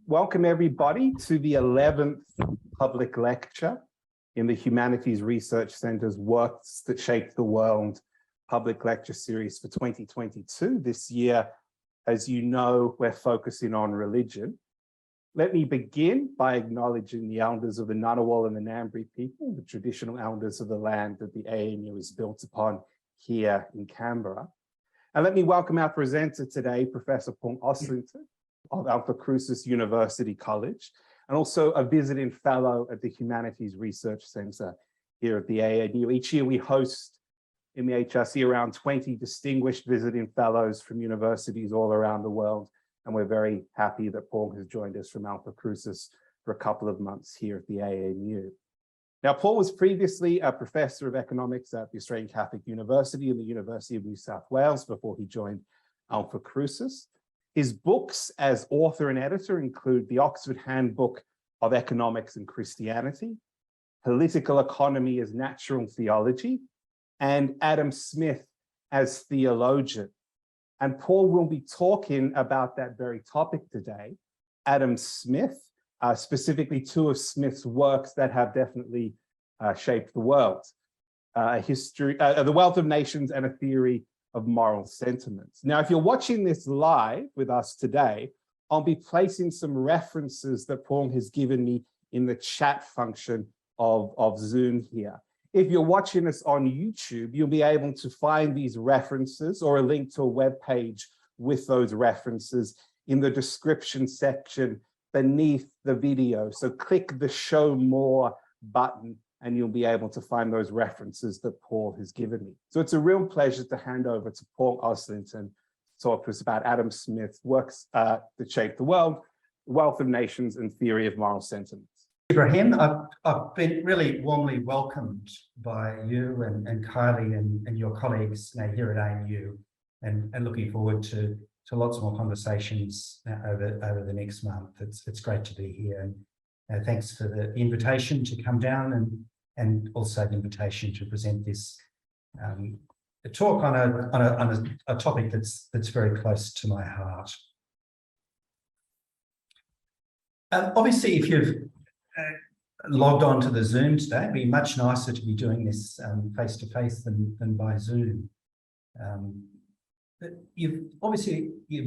Welcome everybody to the 11th public lecture in the Humanities Research Centre's Works That Shaped the World public lecture series for 2022. This year, as you know, we're focusing on religion. Let me begin by acknowledging the elders of the Ngunnawal and the Ngambri people, the traditional elders of the land that the ANU is built upon here in Canberra. And let me welcome our presenter today, Professor Paul Oslington of Alpha Crucis University College, and also a visiting fellow at the Humanities Research Centre here at the ANU. Each year we host in the HRC around 20 distinguished visiting fellows from universities all around the world. And we're very happy that Paul has joined us from Alpha Crucis for a couple of months here at the ANU. Now, Paul was previously a professor of economics at the Australian Catholic University and the University of New South Wales before he joined Alpha Crucis. His books as author and editor include the Oxford Handbook of Economics and Christianity, Political Economy as Natural Theology, and Adam Smith as Theologian. And Paul will be talking about that very topic today. Adam Smith, specifically two of Smith's works that have definitely shaped the world. The Wealth of Nations and a Theory of Moral Sentiments. Now, if you're watching this live with us today, I'll be placing some references that Paul has given me in the chat function of Zoom here. If you're watching us on YouTube, you'll be able to find these references or a link to a web page with those references in the description section beneath the video. So click the Show More button and you'll be able to find those references that Paul has given me. So it's a real pleasure to hand over to Paul Oslington to talk to us about Adam Smith's works that shaped the world, Wealth of Nations and Theory of Moral Sentiments. Ibrahim, I've been really warmly welcomed by you and Kylie and your colleagues here at ANU, and looking forward to lots more conversations over the next month. It's great to be here, and thanks for the invitation to come down and also the invitation to present this talk on a topic that's very close to my heart. Obviously, if you've logged on to the Zoom today, it'd be much nicer to be doing this face-to-face than by Zoom. But you've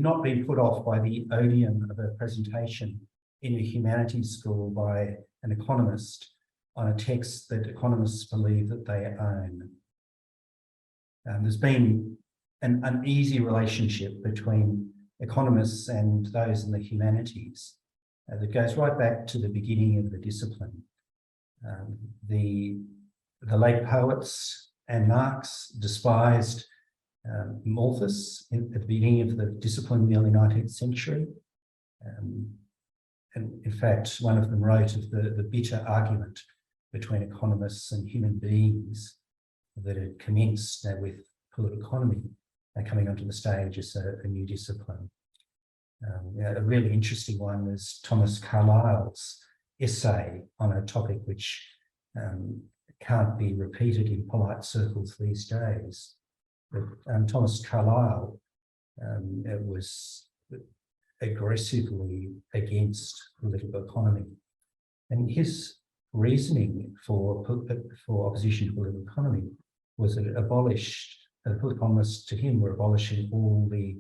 not been put off by the odium of a presentation in a humanities school by an economist on a text that economists believe that they own. There's been an uneasy relationship between economists and those in the humanities that goes right back to the beginning of the discipline. The late poets and Marx despised Malthus at the beginning of the discipline in the early 19th century. And in fact, one of them wrote of the bitter argument between economists and human beings that had commenced with political economy coming onto the stage as a new discipline. A really interesting one was Thomas Carlyle's essay on a topic which can't be repeated in polite circles these days. But Thomas Carlyle was aggressively against political economy, and his reasoning for opposition to political economy was that it abolished, political economists to him were abolishing all the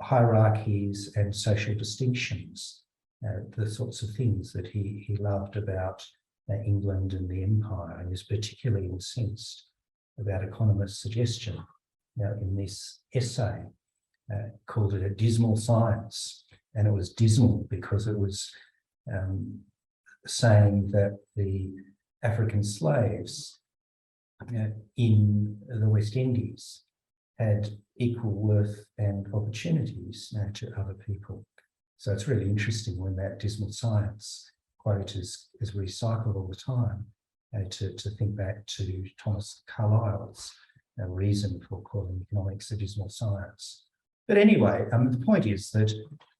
hierarchies and social distinctions, the sorts of things that he loved about England and the empire, and was particularly incensed about economists' suggestion in this essay, called it a dismal science. And it was dismal because it was saying that the African slaves in the West Indies had equal worth and opportunities to other people. So it's really interesting when that dismal science quote is recycled all the time to think back to Thomas Carlyle's reason for calling economics a dismal science. But anyway, the point is that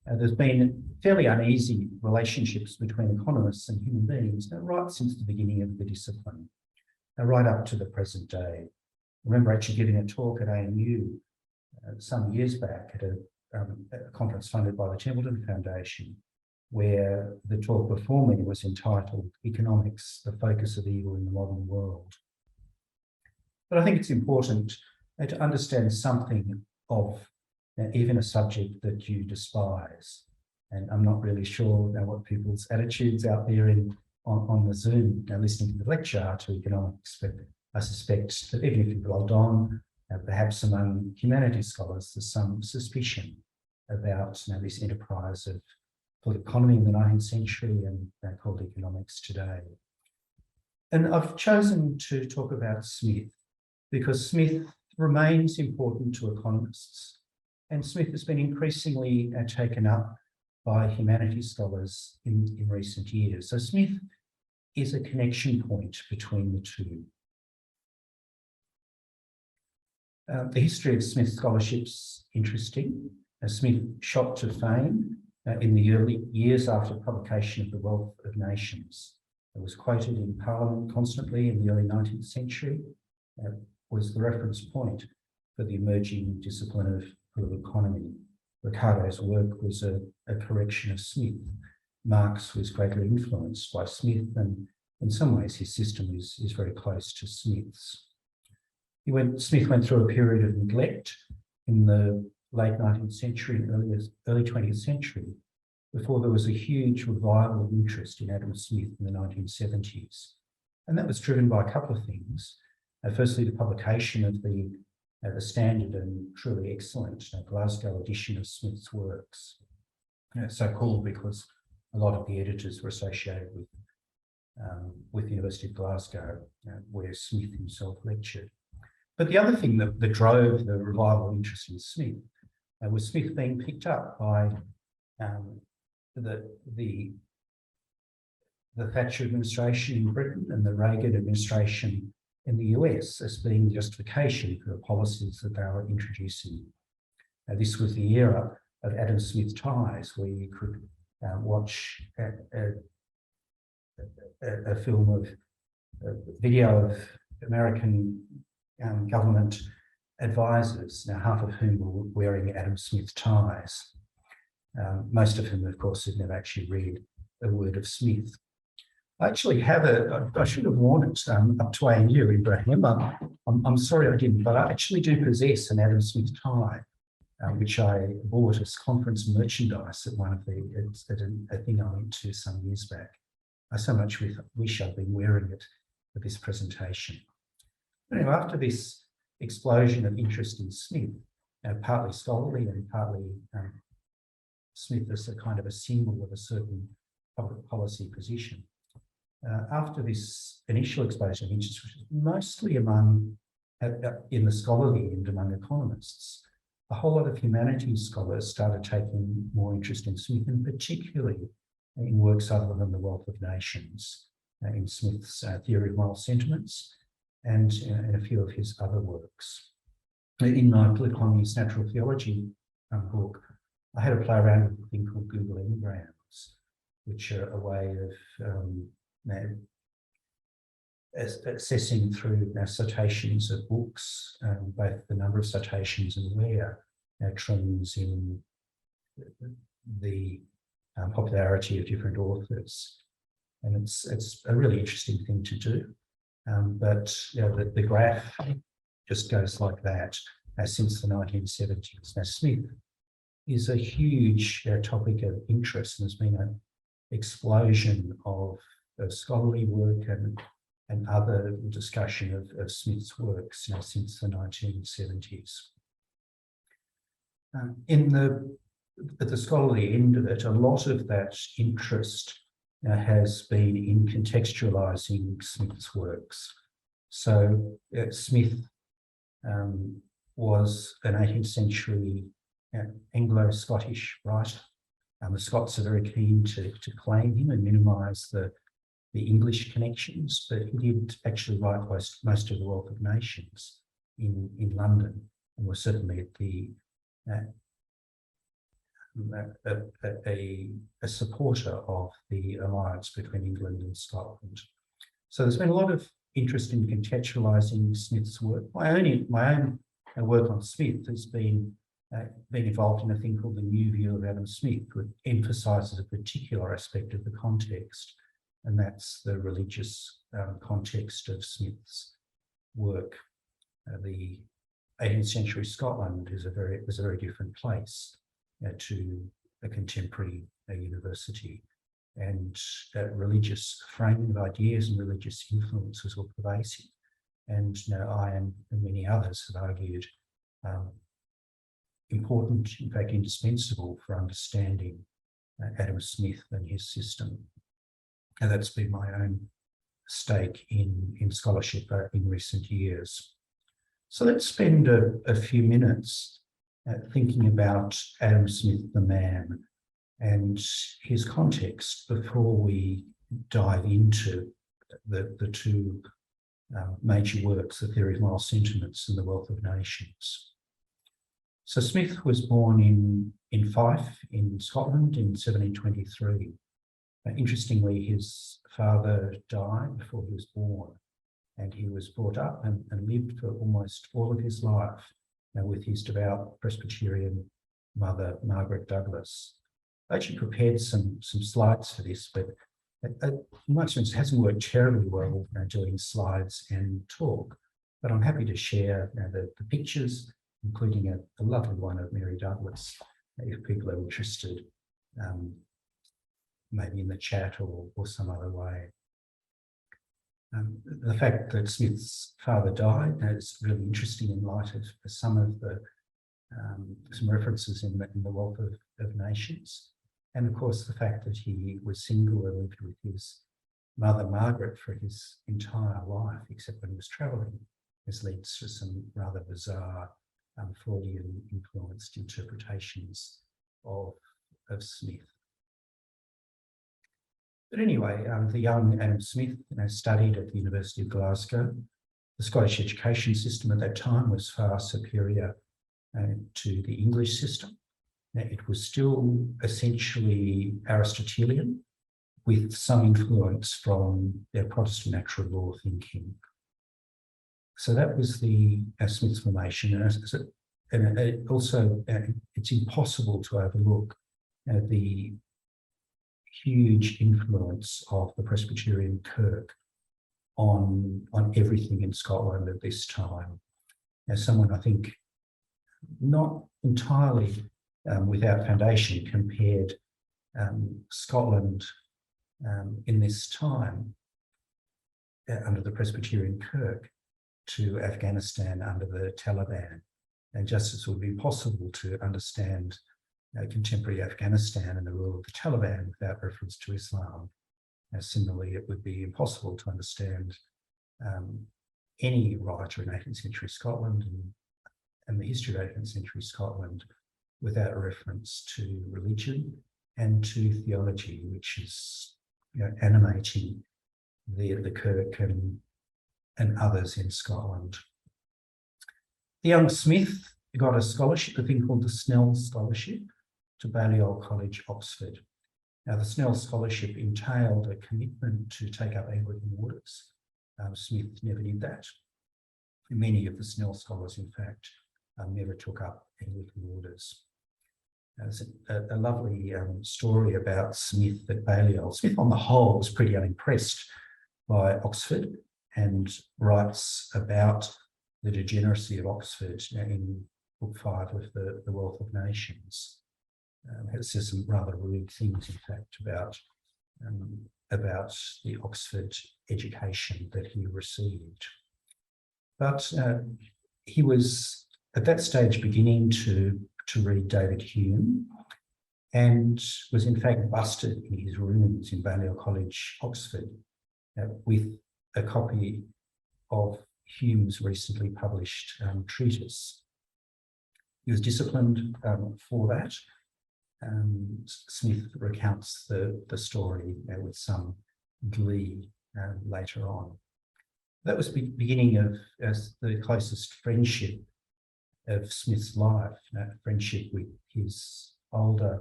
there's been fairly uneasy relationships between economists and human beings right since the beginning of the discipline, right up to the present day. I remember actually giving a talk at ANU some years back at a conference funded by the Templeton Foundation where the talk before me was entitled Economics, the Focus of Evil in the Modern World. But I think it's important to understand something of even a subject that you despise. And I'm not really sure what people's attitudes out there on the Zoom listening to the lecture are to economics, but I suspect that even if you've logged on, perhaps among humanities scholars, there's some suspicion about this enterprise of political economy in the 19th century and called economics today. And I've chosen to talk about Smith because Smith remains important to economists, and Smith has been increasingly taken up by humanities scholars in recent years. So Smith is a connection point between the two. The history of Smith scholarship's interesting. Smith shot to fame in the early years after publication of The Wealth of Nations. It was quoted in Parliament constantly in the early 19th century. Was the reference point for the emerging discipline of political economy. Ricardo's work was a correction of Smith. Marx was greatly influenced by Smith, and in some ways his system is very close to Smith's. Smith went through a period of neglect in the late 19th century and early 20th century before there was a huge revival of interest in Adam Smith in the 1970s. And that was driven by a couple of things. Firstly, the publication of the standard and truly excellent Glasgow edition of Smith's works. So called because a lot of the editors were associated with the University of Glasgow, where Smith himself lectured. But the other thing that drove the revival interest in Smith was Smith being picked up by the Thatcher administration in Britain and the Reagan administration in the US as being justification for the policies that they were introducing. This was the era of Adam Smith ties, where you could watch a film of video of American government advisors, now half of whom were wearing Adam Smith ties. Most of whom, of course, had never actually read a word of Smith. I actually have I should have worn it up to ANU, Ibrahim. I'm sorry I didn't, but I actually do possess an Adam Smith tie, which I bought as conference merchandise at a thing I went to some years back. I so much wish I'd been wearing it for this presentation. Anyway, after this explosion of interest in Smith, partly scholarly and partly Smith as a kind of a symbol of a certain public policy position, after this initial explosion of interest, which was mostly in the scholarly and among economists, a whole lot of humanities scholars started taking more interest in Smith, and particularly in works other than The Wealth of Nations, in Smith's Theory of Moral Sentiments, and in a few of his other works. In my Political Economy's Natural Theology book, I had to play around with a thing called Google Ngrams, which are a way of assessing through citations of books, both the number of citations and where trends in the popularity of different authors. And it's a really interesting thing to do. But the graph just goes like that since the 1970s. Now, Smith is a huge topic of interest, and there's been an explosion of scholarly work and other discussion of Smith's works since the 1970s. At the scholarly end of it, a lot of that interest has been in contextualising Smith's works. So Smith was an 18th century Anglo-Scottish writer. The Scots are very keen to claim him and minimise the English connections, but he did actually write most of The Wealth of Nations in London, and was certainly at the a supporter of the alliance between England and Scotland. So there's been a lot of interest in contextualising Smith's work. My own work on Smith has been been involved in a thing called the New View of Adam Smith, which emphasises a particular aspect of the context, and that's the religious context of Smith's work. The 18th century Scotland was a very different place to a contemporary university, and religious framing of ideas and religious influences were pervasive. And I and many others have argued important, in fact indispensable for understanding Adam Smith and his system. And that's been my own stake in scholarship in recent years. So let's spend a few minutes thinking about Adam Smith, the man, and his context before we dive into the two major works, The Theory of Moral Sentiments and The Wealth of Nations. So Smith was born in Fife in Scotland in 1723. Interestingly, his father died before he was born, and he was brought up and lived for almost all of his life with his devout Presbyterian mother, Margaret Douglas. I actually prepared some slides for this, but in my experience, it hasn't worked terribly well doing slides and talk, but I'm happy to share the pictures, including a lovely one of Mary Douglas, if people are interested, maybe in the chat or some other way. The fact that Smith's father died is really interesting in light of some of the some references in the Wealth of Nations. And of course, the fact that he was single and lived with his mother, Margaret, for his entire life, except when he was travelling, this leads to some rather bizarre Freudian influenced interpretations of Smith. But anyway, the young Adam Smith studied at the University of Glasgow. The Scottish education system at that time was far superior to the English system. It was still essentially Aristotelian, with some influence from their Protestant natural law thinking. So that was the Smith's formation. And also, it's impossible to overlook the huge influence of the Presbyterian Kirk on everything in Scotland at this time. As someone, I think, not entirely without foundation, compared Scotland in this time under the Presbyterian Kirk to Afghanistan under the Taliban. And just as it would be impossible to understand contemporary Afghanistan and the rule of the Taliban without reference to Islam, similarly, it would be impossible to understand any writer in 18th century Scotland and the history of 18th century Scotland without reference to religion and to theology, which is animating the Kirk and others in Scotland. The young Smith got a scholarship, a thing called the Snell Scholarship, to Balliol College, Oxford. Now, the Snell Scholarship entailed a commitment to take up Anglican orders. Smith never did that. Many of the Snell scholars, in fact, never took up Anglican orders. There's a lovely story about Smith at Balliol. Smith, on the whole, was pretty unimpressed by Oxford and writes about the degeneracy of Oxford in Book 5 of the Wealth of Nations. It says some rather rude things, in fact, about the Oxford education that he received. But he was at that stage beginning to read David Hume, and was in fact busted in his rooms in Balliol College, Oxford, with a copy of Hume's recently published treatise. He was disciplined for that. Smith recounts the story with some glee later on. That was the beginning of the closest friendship of Smith's life, friendship with his older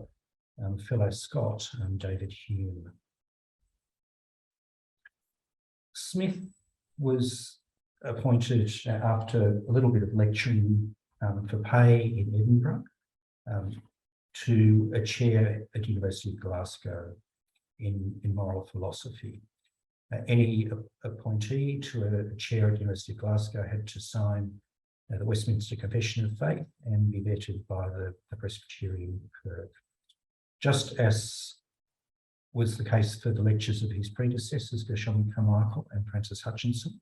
fellow Scot, David Hume. Smith was appointed after a little bit of lecturing for pay in Edinburgh to a chair at University of Glasgow in moral philosophy. Any appointee to a chair at University of Glasgow had to sign the Westminster Confession of Faith and be vetted by the Presbyterian curve. Just as was the case for the lectures of his predecessors, Gershom Carmichael and Francis Hutchinson,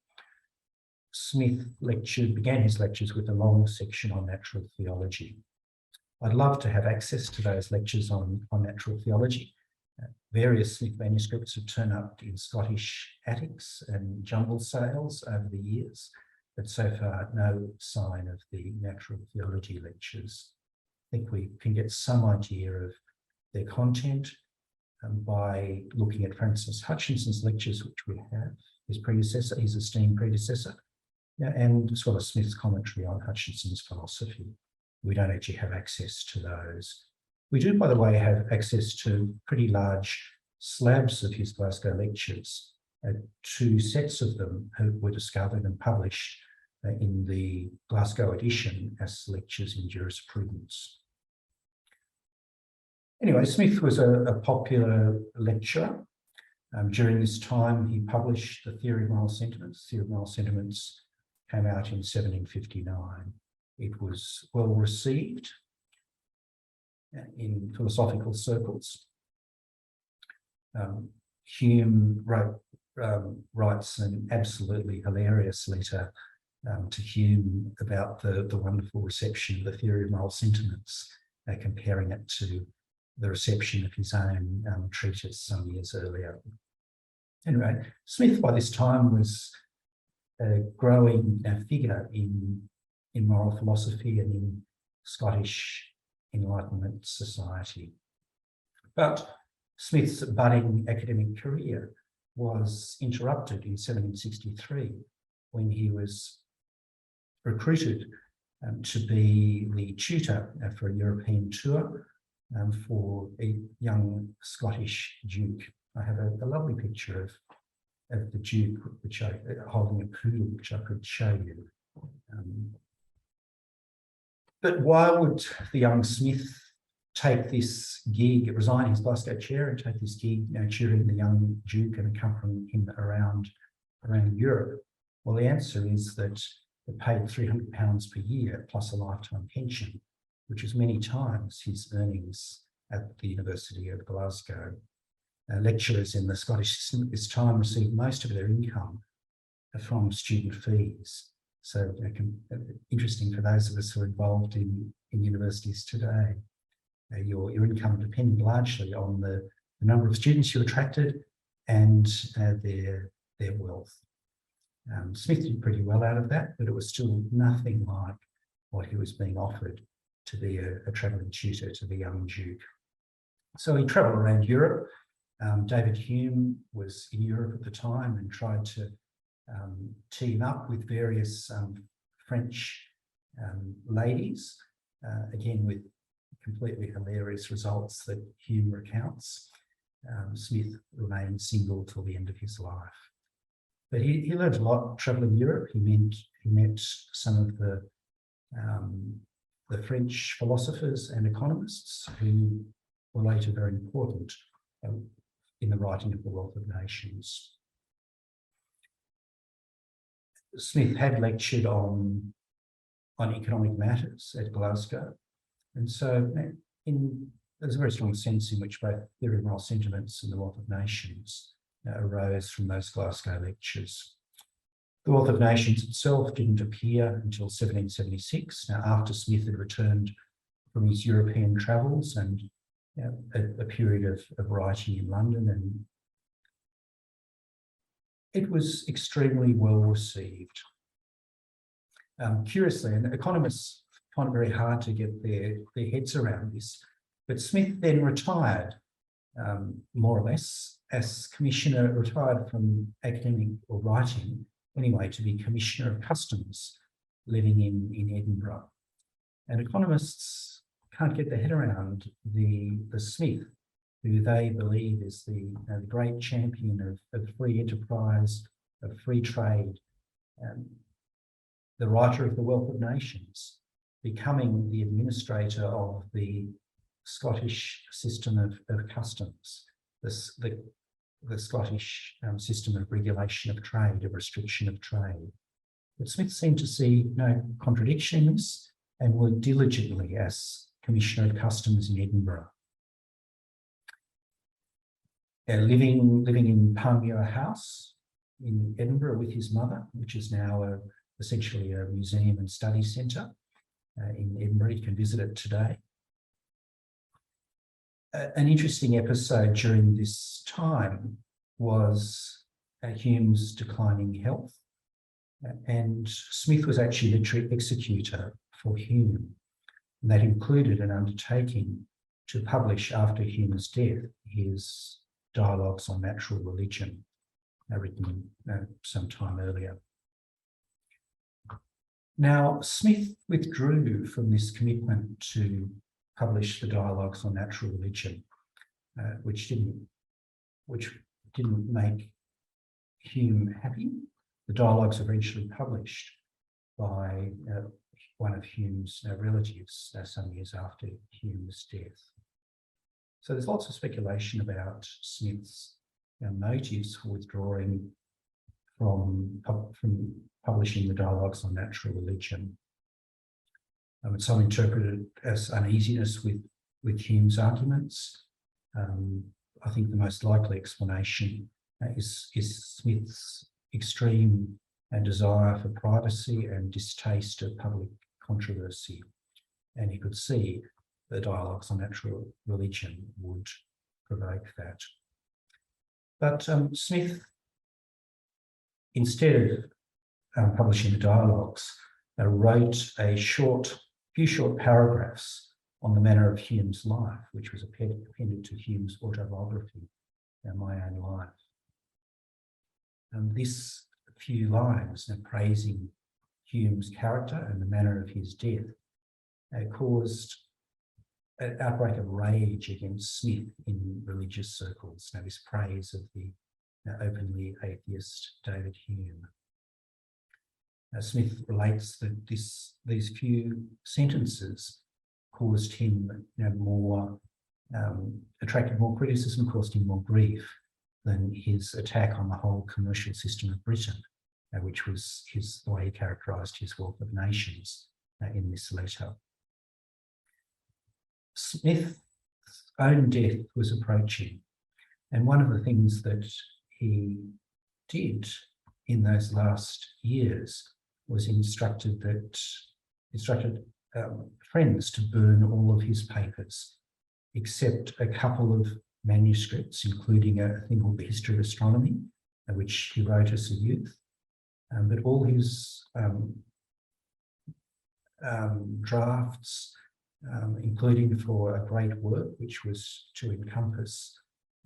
Smith began his lectures with a long section on natural theology. I'd love to have access to those lectures on natural theology. Various Smith manuscripts have turned up in Scottish attics and jumble sales over the years, but so far no sign of the natural theology lectures. I think we can get some idea of their content by looking at Francis Hutchinson's lectures, which we have, his esteemed predecessor, and as well as Smith's commentary on Hutchinson's philosophy. We don't actually have access to those. We do, by the way, have access to pretty large slabs of his Glasgow lectures. 2 sets of them were discovered and published in the Glasgow edition as lectures in jurisprudence. Anyway, Smith was a popular lecturer. During this time, he published The Theory of Moral Sentiments. The Theory of Moral Sentiments came out in 1759. It was well received in philosophical circles. Hume writes an absolutely hilarious letter to Hume about the wonderful reception of The Theory of Moral Sentiments, comparing it to the reception of his own treatise some years earlier. Anyway, Smith by this time was a growing figure in moral philosophy and in Scottish Enlightenment society. But Smith's budding academic career was interrupted in 1763 when he was recruited to be the tutor for a European tour for a young Scottish duke. I have a lovely picture of the duke, holding a poodle, which I could show you. But why would the young Smith take this gig, resign his Glasgow chair and take this gig, tutoring the young duke and accompanying him around Europe? Well, the answer is that they paid £300 per year plus a lifetime pension, which is many times his earnings at the University of Glasgow. Lecturers in the Scottish system at this time received most of their income from student fees. So interesting for those of us who are involved in universities today. Your income depended largely on the number of students you attracted and their wealth. Smith did pretty well out of that, but it was still nothing like what he was being offered to be a travelling tutor to the young duke. So he travelled around Europe. David Hume was in Europe at the time and tried to team up with various French ladies, again with completely hilarious results that Hume recounts. Smith remained single till the end of his life. But he learned a lot travelling Europe. He met some of the French philosophers and economists who were later very important in the writing of The Wealth of Nations. Smith had lectured on economic matters at Glasgow, and so there's a very strong sense in which both Theory of Moral Sentiments and The Wealth of Nations arose from those Glasgow lectures. The Wealth of Nations itself didn't appear until 1776, now after Smith had returned from his European travels and a period of writing in London, and it was extremely well received. Curiously, and economists find it very hard to get their heads around this, but Smith then retired, more or less, as commissioner, retired from academic or writing, anyway, to be Commissioner of Customs, living in Edinburgh. And economists can't get their head around the Smith, who they believe is the great champion of free enterprise, of free trade, the writer of The Wealth of Nations. becoming the administrator of the Scottish system of customs, the Scottish system of regulation of trade, of restriction of trade. But Smith seemed to see no contradiction in this and worked diligently as Commissioner of Customs in Edinburgh. Living in Palmmuir House in Edinburgh with his mother, which is now essentially a museum and study centre in Edinburgh. You can visit it today. An interesting episode during this time was Hume's declining health, and Smith was actually literary executor for Hume. And that included an undertaking to publish after Hume's death his Dialogues on Natural Religion, written some time earlier. Now, Smith withdrew from this commitment to publish the Dialogues on Natural Religion, which didn't make Hume happy. The dialogues were eventually published by one of Hume's relatives some years after Hume's death. So there's lots of speculation about Smith's motives for withdrawing from publishing the Dialogues on Natural Religion. Some interpret it as uneasiness with Hume's arguments. I think the most likely explanation is Smith's extreme desire for privacy and distaste of public controversy. And he could see the Dialogues on Natural Religion would provoke that. But Smith, instead of publishing the dialogues, wrote a few short paragraphs on the manner of Hume's life, which was appended to Hume's autobiography, My Own Life. This few lines praising Hume's character and the manner of his death caused an outbreak of rage against Smith in religious circles. Now, this praise of the openly atheist David Hume. Smith relates that these few sentences caused him attracted more criticism, caused him more grief than his attack on the whole commercial system of Britain, which was the way he characterised his Wealth of Nations in this letter. Smith's own death was approaching, and one of the things that he did in those last years was instructed friends to burn all of his papers, except a couple of manuscripts, including a thing called The History of Astronomy, which he wrote as a youth. But all his drafts, including for a great work, which was to encompass,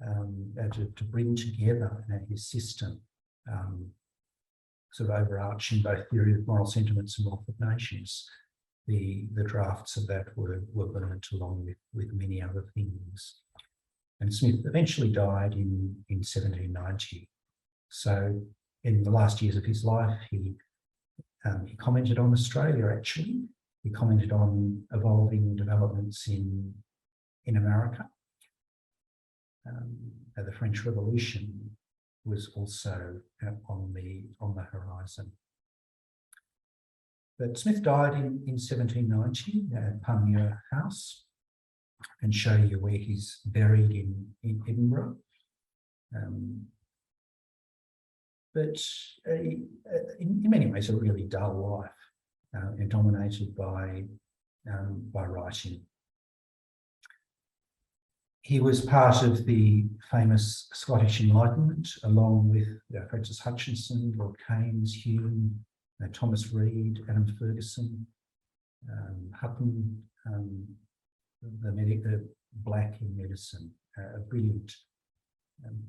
to bring together his system, sort of overarching both theory of moral sentiments and Wealth of Nations. The drafts of that were burnt along with many other things. And Smith eventually died in 1790. So in the last years of his life, he commented on Australia, actually. He commented on evolving developments in America. The French Revolution was also on the horizon. But Smith died in 1790 at Palmmuir House. I can show you where he's buried in Edinburgh. But in many ways, a really dull life, and dominated by writing. He was part of the famous Scottish Enlightenment, along with Francis Hutchinson, Lord Keynes, Hume, Thomas Reid, Adam Ferguson, Hutton, the black in medicine, a brilliant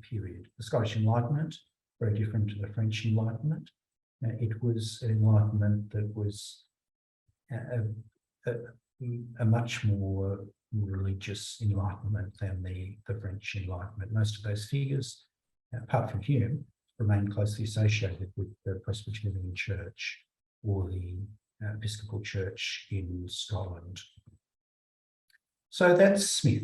period. The Scottish Enlightenment, very different to the French Enlightenment. It was an Enlightenment that was a much more religious Enlightenment than the French Enlightenment. Most of those figures, apart from Hume, remain closely associated with the Presbyterian Church or the Episcopal Church in Scotland. So that's Smith.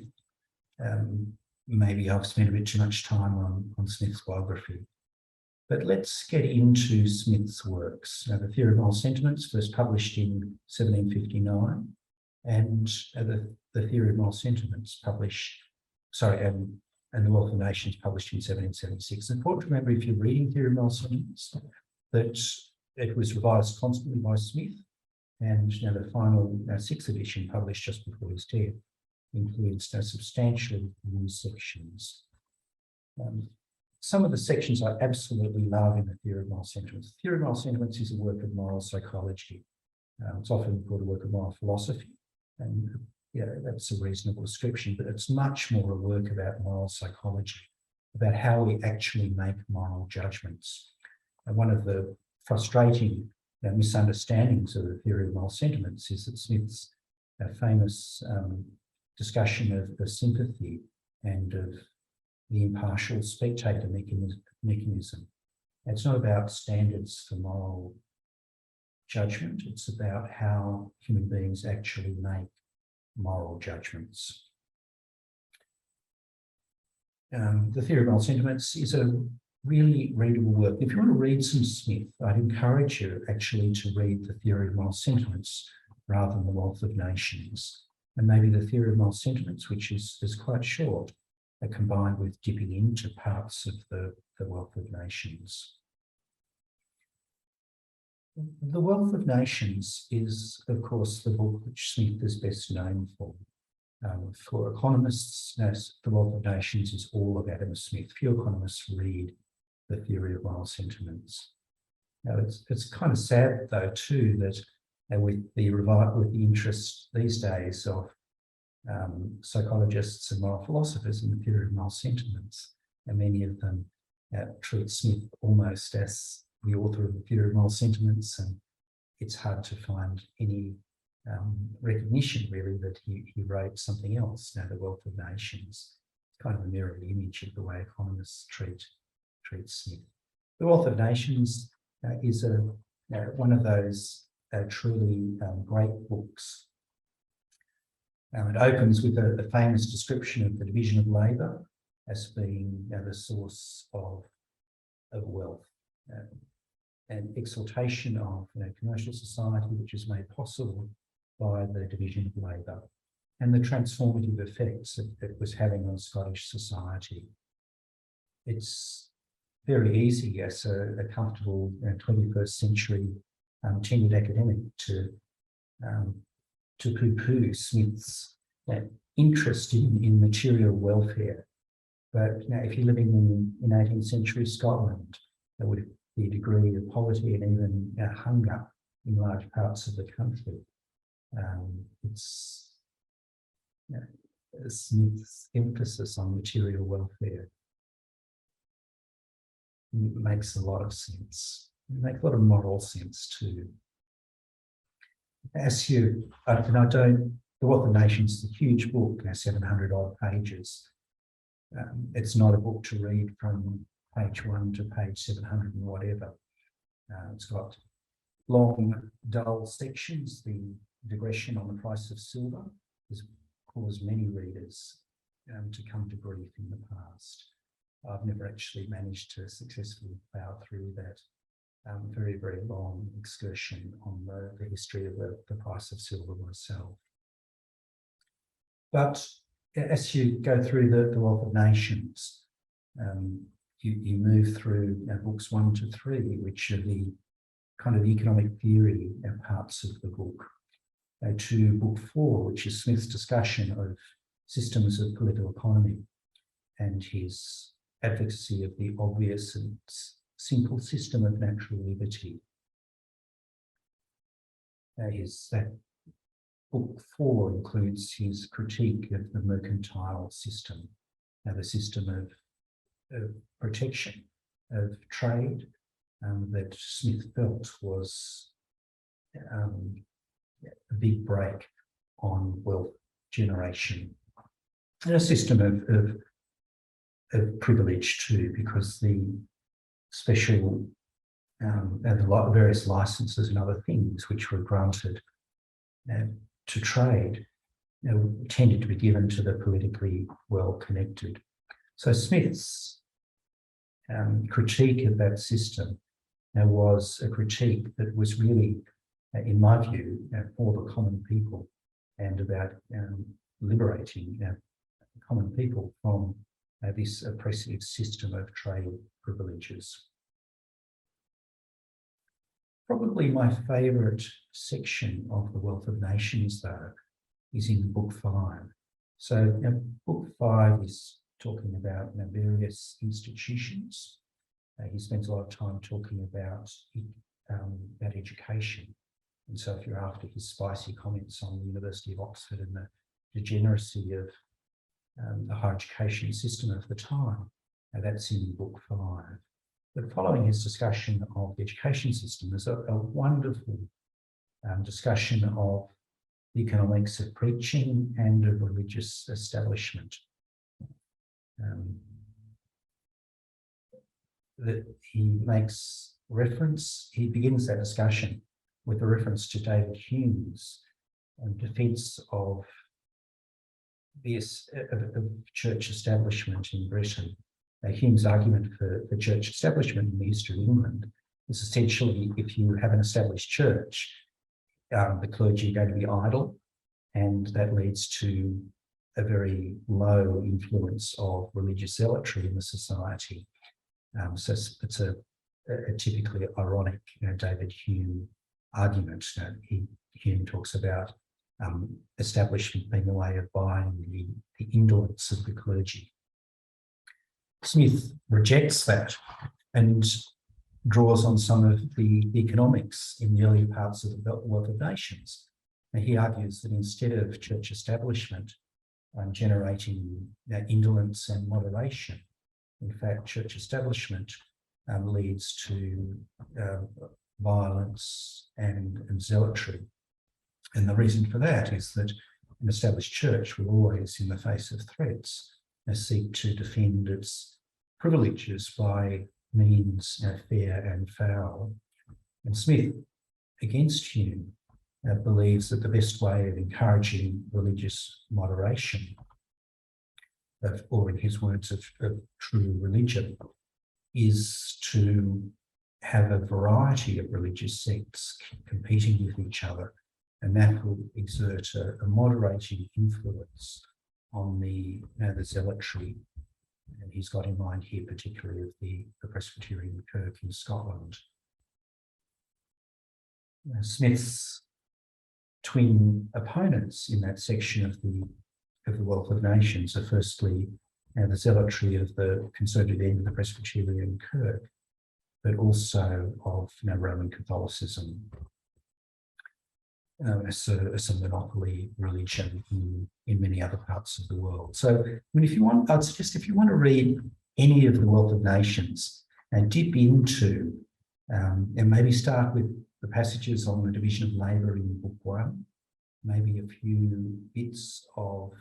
Maybe I've spent a bit too much time on Smith's biography. But let's get into Smith's works. Now, the Theory of Moral Sentiments, first published in 1759, and the Theory of Moral Sentiments and the Wealth of Nations published in 1776. It's important to remember, if you're reading Theory of Moral Sentiments, that it was revised constantly by Smith, and the final sixth edition, published just before his death, includes substantially new sections. Some of the sections I absolutely love in the Theory of Moral Sentiments. The Theory of Moral Sentiments is a work of moral psychology. It's often called a work of moral philosophy, and that's a reasonable description, but it's much more a work about moral psychology, about how we actually make moral judgments. And one of the frustrating misunderstandings of the Theory of Moral Sentiments is that Smith's famous discussion of sympathy and of the impartial spectator mechanism. It's not about standards for moral judgment, it's about how human beings actually make moral judgments. The Theory of Moral Sentiments is a really readable work. If you want to read some Smith, I'd encourage you actually to read the Theory of Moral Sentiments rather than the Wealth of Nations. And maybe the Theory of Moral Sentiments, which is quite short, combined with dipping into parts of the Wealth of Nations. The Wealth of Nations is, of course, the book which Smith is best known for. For economists, the Wealth of Nations is all of Adam Smith. Few economists read the Theory of Moral Sentiments. Now, it's kind of sad, though, too, that with the interest these days of psychologists and moral philosophers in the Theory of Moral Sentiments, and many of them treat Smith almost as the author of the Theory of Moral Sentiments, and it's hard to find any recognition, really, that he wrote something else. Now, the Wealth of Nations, kind of a mirror image of the way economists treat Smith. The Wealth of Nations is one of those truly great books. It opens with a famous description of the division of labour as being the source of wealth, and exaltation of commercial society, which is made possible by the division of labour, and the transformative effects it was having on Scottish society. It's very easy as a comfortable 21st century tenured academic to poo-poo Smith's interest in material welfare. But if you're living in 18th century Scotland, there would be a degree of poverty and even hunger in large parts of the country. It's Smith's emphasis on material welfare makes a lot of sense. It makes a lot of moral sense too. The Wealth of Nations is a huge book, 700 odd pages. It's not a book to read from page 1 to page 700 and whatever. It's got long, dull sections. The digression on the price of silver has caused many readers to come to grief in the past. I've never actually managed to successfully plough through that very, very long excursion on the history of the price of silver myself. But as you go through the Wealth of Nations, you move through books 1 to 3, which are the kind of economic theory parts of the book, to book 4, which is Smith's discussion of systems of political economy and his advocacy of the obvious and simple system of natural liberty. That book 4 includes his critique of the mercantile system, the system of protection of trade that Smith felt was a big break on wealth generation, and a system of privilege too, because the special and the various licenses and other things which were granted to trade tended to be given to the politically well-connected. So Smith's critique of that system was a critique that was really, in my view, for the common people and about liberating common people from this oppressive system of trade privileges. Probably my favourite section of The Wealth of Nations, though, is in Book 5. So Book 5 is talking about various institutions. He spends a lot of time talking about education. And so if you're after his spicy comments on the University of Oxford and the degeneracy of the higher education system of the time, that's in Book 5. But following his discussion of the education system, there's a wonderful discussion of the economics of preaching and of religious establishment. That he makes reference, he begins that discussion with a reference to David Hume's defence of this of church establishment in Britain. Hume's argument for church establishment in the history of England is essentially, if you have an established church, the clergy are going to be idle, and that leads to a very low influence of religious zealotry in the society. So it's a typically ironic, David Hume argument. Hume talks about establishment being a way of buying the indolence of the clergy. Smith rejects that and draws on some of the economics in the early parts of the Wealth of Nations. And he argues that instead of church establishment generating indolence and moderation, in fact, church establishment leads to violence and zealotry. And the reason for that is that an established church will always, in the face of threats, seek to defend its privileges by means fair and foul. And Smith, against Hume, believes that the best way of encouraging religious moderation, or in his words, of true religion, is to have a variety of religious sects competing with each other, and that will exert a moderating influence on the zealotry. And he's got in mind here particularly of the Presbyterian Kirk in Scotland. Smith's twin opponents in that section of the Wealth of Nations are firstly the zealotry of the conservative end of the Presbyterian Kirk, but also of Roman Catholicism as a monopoly religion in many other parts of the world. So, if you want, I'd suggest if you want to read any of the Wealth of Nations and dip into, and maybe start with the passages on the division of labour in Book 1, maybe a few bits of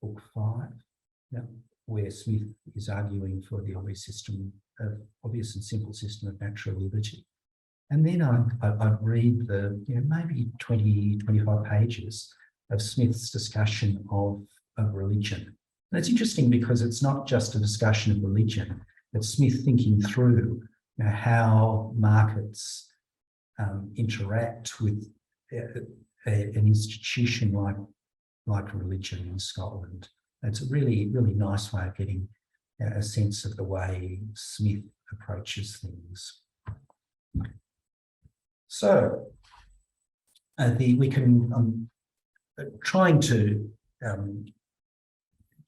Book 5, where Smith is arguing for the obvious and simple system of natural liberty. And then I'd read the maybe 20, 25 pages of Smith's discussion of religion. And it's interesting because it's not just a discussion of religion, but Smith thinking through how markets interact with an institution like religion in Scotland. It's a really, really nice way of getting a sense of the way Smith approaches things. So we can trying to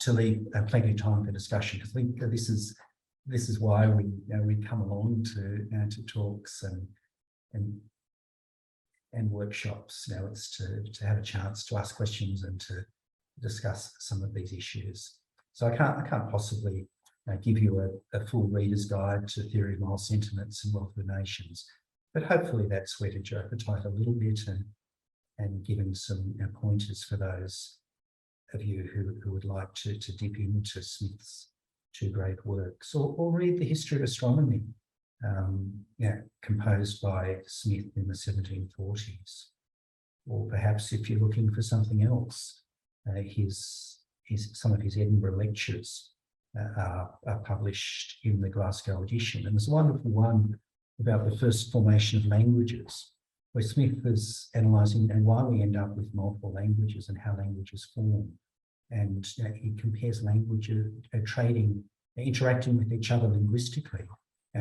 leave plenty of time for discussion, because I think this is why we come along to talks and workshops. It's to have a chance to ask questions and to discuss some of these issues. So I can't possibly give you a full reader's guide to theory of moral sentiments and Wealth of Nations, but hopefully that's whetted your appetite a little bit and given some pointers for those of you who would like to dip into Smith's two great works, or read the history of astronomy composed by Smith in the 1740s. Or perhaps if you're looking for something else, some of his Edinburgh lectures are published in the Glasgow edition. And there's a wonderful one about the first formation of languages, where Smith is analysing and why we end up with multiple languages and how languages form. And he compares languages, interacting with each other linguistically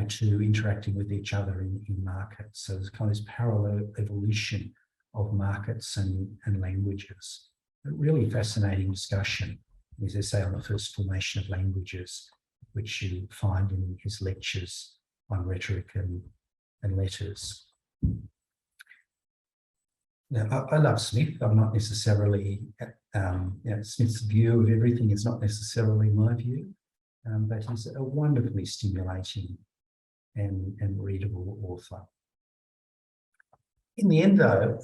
to interacting with each other in markets. So there's kind of this parallel evolution of markets and languages. A really fascinating discussion, his essay on the first formation of languages, which you find in his lectures on rhetoric and letters. Now, I love Smith. I'm not necessarily, Smith's view of everything is not necessarily my view, but he's a wonderfully stimulating and readable author. In the end, though,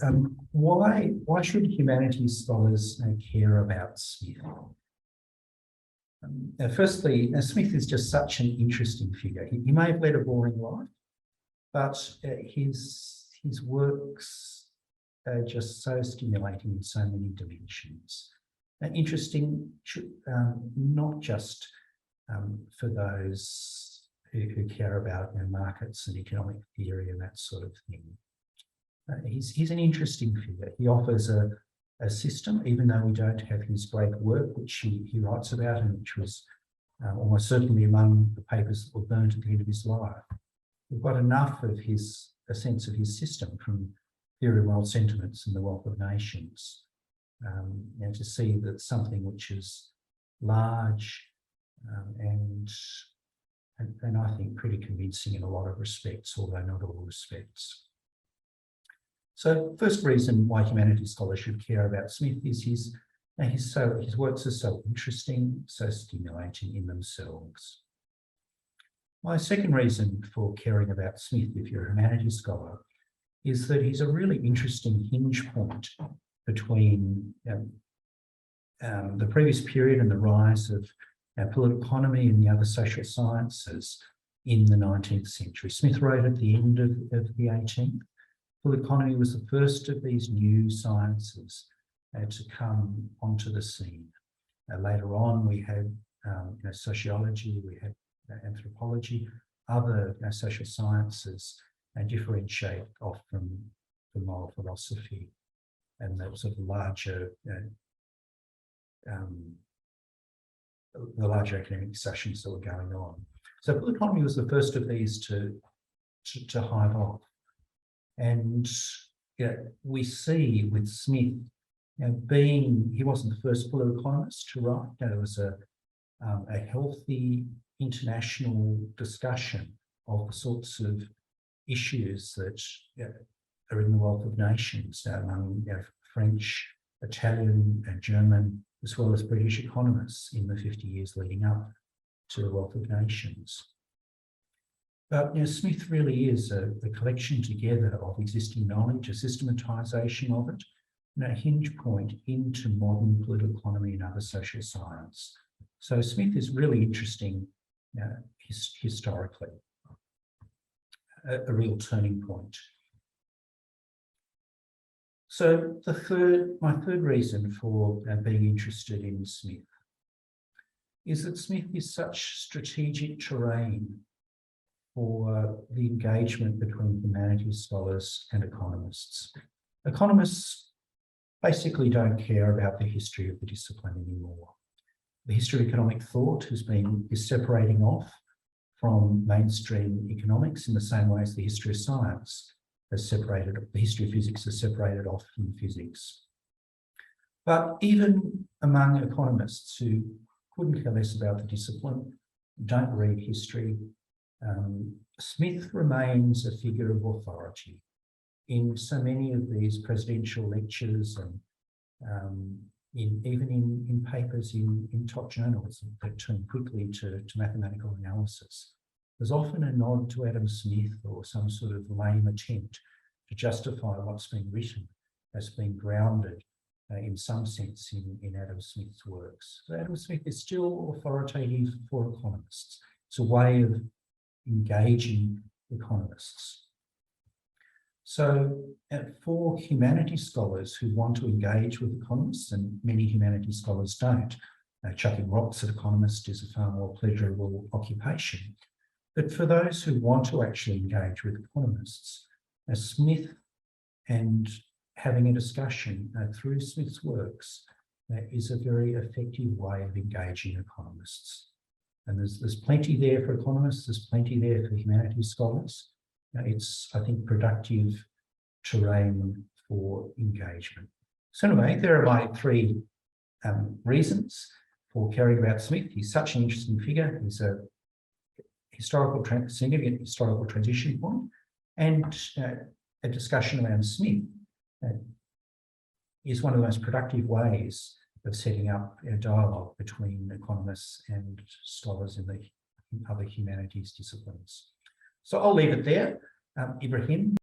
why should humanities scholars care about Smith? Firstly, Smith is just such an interesting figure. He may have led a boring life, but his works are just so stimulating in so many dimensions. Interesting, not just for those who care about markets and economic theory and that sort of thing. He's an interesting figure. He offers a system, even though we don't have his great work, which he writes about and which was almost certainly among the papers that were burnt at the end of his life. We've got enough of a sense of his system from Theory of Moral Sentiments and The Wealth of Nations, and to see that something which is large and I think pretty convincing in a lot of respects, although not all respects. So first reason why humanities scholars should care about Smith is his works are so interesting, so stimulating in themselves. My second reason for caring about Smith, if you're a humanities scholar, is that he's a really interesting hinge point between the previous period and the rise of political economy and the other social sciences in the 19th century. Smith wrote at the end of the 18th. Political economy was the first of these new sciences to come onto the scene. Later on, we had sociology, we had anthropology, other social sciences differentiate off from moral philosophy and the sort of larger academic sessions that were going on. So political economy was the first of these to hive off. And we see with Smith, he wasn't the first political economist to write. There was a healthy international discussion of the sorts of issues that are in the Wealth of Nations among French, Italian, and German, as well as British economists in the 50 years leading up to the Wealth of Nations. But Smith really is a collection together of existing knowledge, a systematisation of it, and a hinge point into modern political economy and other social science. So Smith is really interesting historically, a real turning point. So my third reason for being interested in Smith is that Smith is such strategic terrain for the engagement between humanities scholars and economists. Economists basically don't care about the history of the discipline anymore. The history of economic thought is separating off from mainstream economics in the same way as the history of science has separated, the history of physics has separated off from physics. But even among economists who couldn't care less about the discipline, don't read history, Smith remains a figure of authority in so many of these presidential lectures and even in papers in top journals that turn quickly to mathematical analysis. There's often a nod to Adam Smith or some sort of lame attempt to justify what's been written as being grounded in some sense in Adam Smith's works. So Adam Smith is still authoritative for economists. It's a way of engaging economists. So for humanities scholars who want to engage with economists, and many humanities scholars don't, chucking rocks at economists is a far more pleasurable occupation. But for those who want to actually engage with economists, Smith and having a discussion through Smith's works is a very effective way of engaging economists. And there's plenty there for economists, there's plenty there for humanities scholars. It's, I think, productive terrain for engagement. So anyway, there are my three reasons for caring about Smith. He's such an interesting figure. He's a significant historical transition point, and a discussion around Smith is one of the most productive ways of setting up a dialogue between economists and scholars in the other humanities disciplines. So I'll leave it there. Ibrahim.